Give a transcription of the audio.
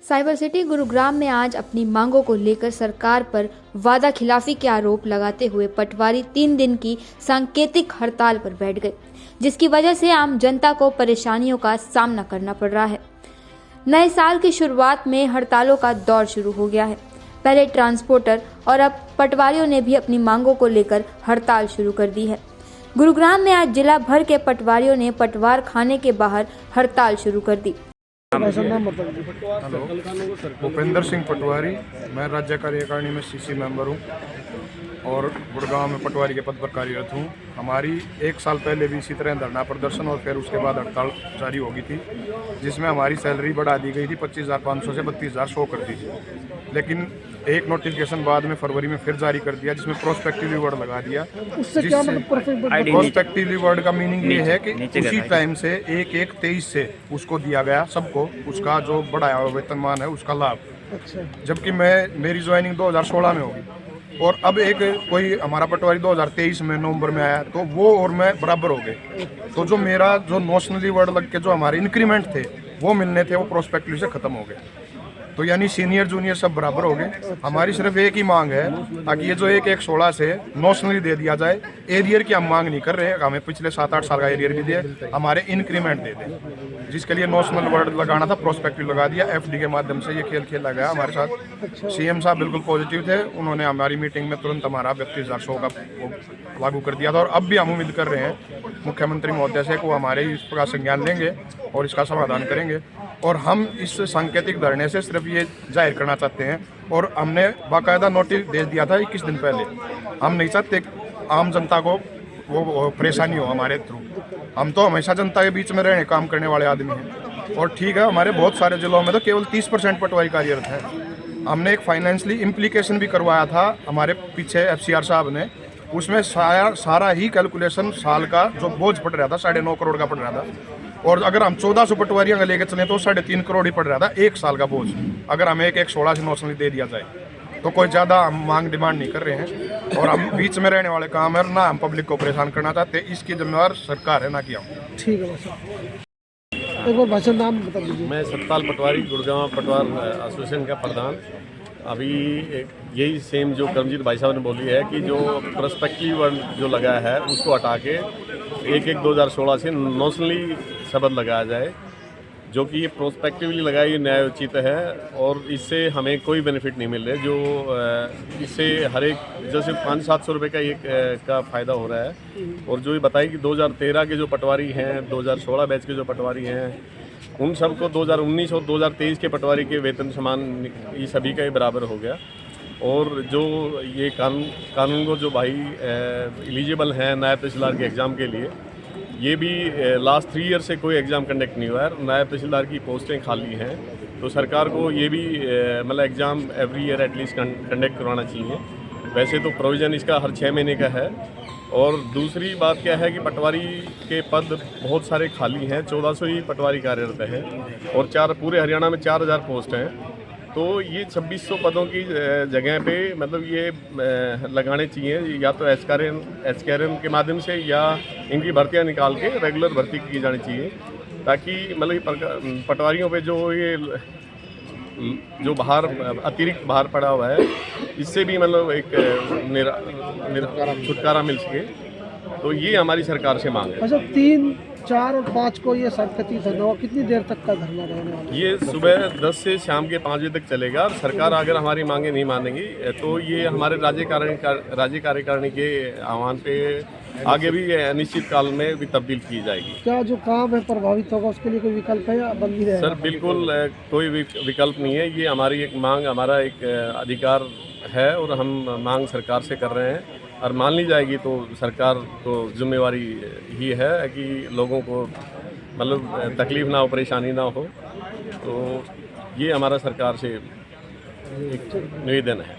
Cyber city Gurugram में आज अपनी मांगों को लेकर सरकार पर वादा खिलाफी के आरोप लगाते हुए पटवारी 3 दिन की सांकेतिक हड़ताल पर बैठ गए, जिसकी वजह से आम जनता को परेशानियों का सामना करना पड़ रहा है। नए साल की शुरुआत में हड़तालों का दौर शुरू हो गया है। पहले ट्रांसपोर्टर और अब पटवारियों ने भी अपनी मांगों को लेकर हड़ताल शुरू कर दी है। गुरुग्राम में आज जिला भर के पटवारियों ने पटवार खाने के बाहर हड़ताल शुरू कर दी। हेलो, भूपेंद्र सिंह पटवारी, मैं राज्य कार्यकारिणी में सीसी मेंबर हूँ और गुड़गांव में पटवारी के पद पर कार्यरत हूँ। हमारी 1 साल पहले भी इसी तरह धरना प्रदर्शन और फिर उसके बाद हड़ताल जारी हो गई थी, जिसमें हमारी सैलरी बढ़ा दी गई थी 25,500 से 32,100 कर दी थी। लेकिन एक नोटिफिकेशन बाद में फरवरी में फिर जारी कर दिया, जिसमें प्रोस्पेक्टिवली वर्ड लगा दिया। प्रोस्पेक्टिवली वर्ड का मीनिंग ये है कि उसी टाइम से 1/1/23 से उसको दिया गया सबको उसका जो बढ़ाया हुआ वेतनमान है उसका लाभ। अच्छा। जबकि मेरी ज्वाइनिंग 2016 में होगी और अब एक कोई हमारा पटवारी 2023 में नवंबर में आया, तो वो और मैं बराबर हो गए। तो जो मेरा जो नोशनली वर्ड लग के जो हमारे इंक्रीमेंट थे वो मिलने थे, वो प्रोस्पेक्टिवली से खत्म हो गए। तो यानी सीनियर जूनियर सब बराबर हो गए। हमारी सिर्फ एक ही मांग है ताकि ये जो 1/1/16 से नोशनली दे दिया जाए। एरियर की हम मांग नहीं कर रहे हैं, हमें पिछले 7-8 साल का एरियर भी दे, हमारे इंक्रीमेंट दे दें, जिसके लिए नोशनल वर्ड लगाना था, प्रोस्पेक्टिव लगा दिया। FD के माध्यम से ये खेल खेला गया हमारे साथ। CM साहब बिल्कुल पॉजिटिव थे, उन्होंने हमारी मीटिंग में तुरंत हमारा 32,100 का लागू कर दिया था। और अब भी हम उम्मीद कर रहे हैं मुख्यमंत्री महोदय से को हमारे इस प्रकार संज्ञान लेंगे और इसका समाधान करेंगे। और हम इस सांकेतिक धरने से सिर्फ ये जाहिर करना चाहते हैं, और हमने बाकायदा नोटिस दे दिया था 21 दिन पहले। हम नहीं चाहते आम जनता को वो परेशानी हो हमारे थ्रू। हम तो हमेशा जनता के बीच में रहने काम करने वाले आदमी हैं। और ठीक है, हमारे बहुत सारे जिलों में तो केवल 30% पटवारी कार्यरत है। हमने एक फाइनेंशियली इम्प्लीकेशन भी करवाया था हमारे पीछे FCR साहब ने, उसमें सारा ही कैलकुलेशन साल का जो बोझ पड़ रहा था 9.5 करोड़ का पड़ रहा था। और अगर हम 1400 पटवारियाँ लेकर चले तो 3.5 करोड़ ही पड़ रहा था 1 साल का बोझ, अगर हमें 1/1/16 से नोशनली दे दिया जाए। तो कोई ज़्यादा हम मांग डिमांड नहीं कर रहे हैं, और हम बीच में रहने वाले काम है, ना हम पब्लिक को परेशान करना चाहते। इसकी जिम्मेवार सरकार है, ना कि हम। ठीक है, एक बार भाषण नाम बता दीजिए। मैं सतपाल पटवारी, गुड़गांव पटवार एसोसिएशन का प्रधान। अभी यही सेम जो करमजीत भाई साहब ने बोली है कि जो प्रोस्पेक्टिव वर्ड जो लगाया है उसको हटा के 1/1/2016 से नोशनली शब्द लगाया जाए, जो कि ये प्रोस्पेक्टिवली लगाया, ये न्यायोचित है। और इससे हमें कोई बेनिफिट नहीं मिल रहा है। जो इससे हर एक जैसे 500-700 रुपये का एक का फ़ायदा हो रहा है। और जो ये बताइए कि 2013 के जो पटवारी हैं, 2016 बैच के जो पटवारी हैं, उन सबको 2019 और 2023 के पटवारी के वेतन समान ये सभी का ही बराबर हो गया। और जो ये कानून को जो भाई एलिजिबल हैं नायब तहसीलदार के एग्ज़ाम के लिए, ये भी लास्ट 3 ईयर से कोई एग्ज़ाम कंडक्ट नहीं हुआ है। नायब तहसीलदार की पोस्टें खाली हैं, तो सरकार को ये भी मतलब exam every year at least conduct करवाना चाहिए। वैसे तो प्रोविज़न इसका हर 6 महीने का है। और दूसरी बात क्या है कि पटवारी के पद बहुत सारे खाली हैं, 1400 ही पटवारी कार्यरत हैं और पूरे हरियाणा में 4000 पोस्ट हैं। तो ये 2600 पदों की जगह पे मतलब ये लगाने चाहिए, या तो एचकेआरएम के माध्यम से, या इनकी भर्तियां निकाल के रेगुलर भर्ती की जानी चाहिए, ताकि मतलब पटवारियों पे जो बाहर अतिरिक्त भार पड़ा हुआ है, इससे भी मतलब एक छुटकारा मिल सके। तो ये हमारी सरकार से मांग है। अच्छा, 3, 4 और 5 को ये सांकेतिक धरना हुआ, कितनी देर तक का धरना रहने वाला? ये सुबह 10 से शाम के 5 बजे तक चलेगा। और सरकार अगर हमारी मांगे नहीं मानेगी तो ये हमारे राज्य कार्यकारिणी के आह्वान पे आगे भी अनिश्चित काल में भी तब्दील की जाएगी। क्या जो काम है प्रभावित होगा उसके लिए कोई विकल्प है या बंदी रहेगा? सर बिल्कुल कोई विकल्प नहीं है। ये हमारी एक मांग, हमारा एक अधिकार है और हम मांग सरकार से कर रहे हैं। और मान ली जाएगी तो सरकार को जिम्मेवारी ही है कि लोगों को मतलब तकलीफ ना हो, परेशानी ना हो। तो ये हमारा सरकार से एक निवेदन है।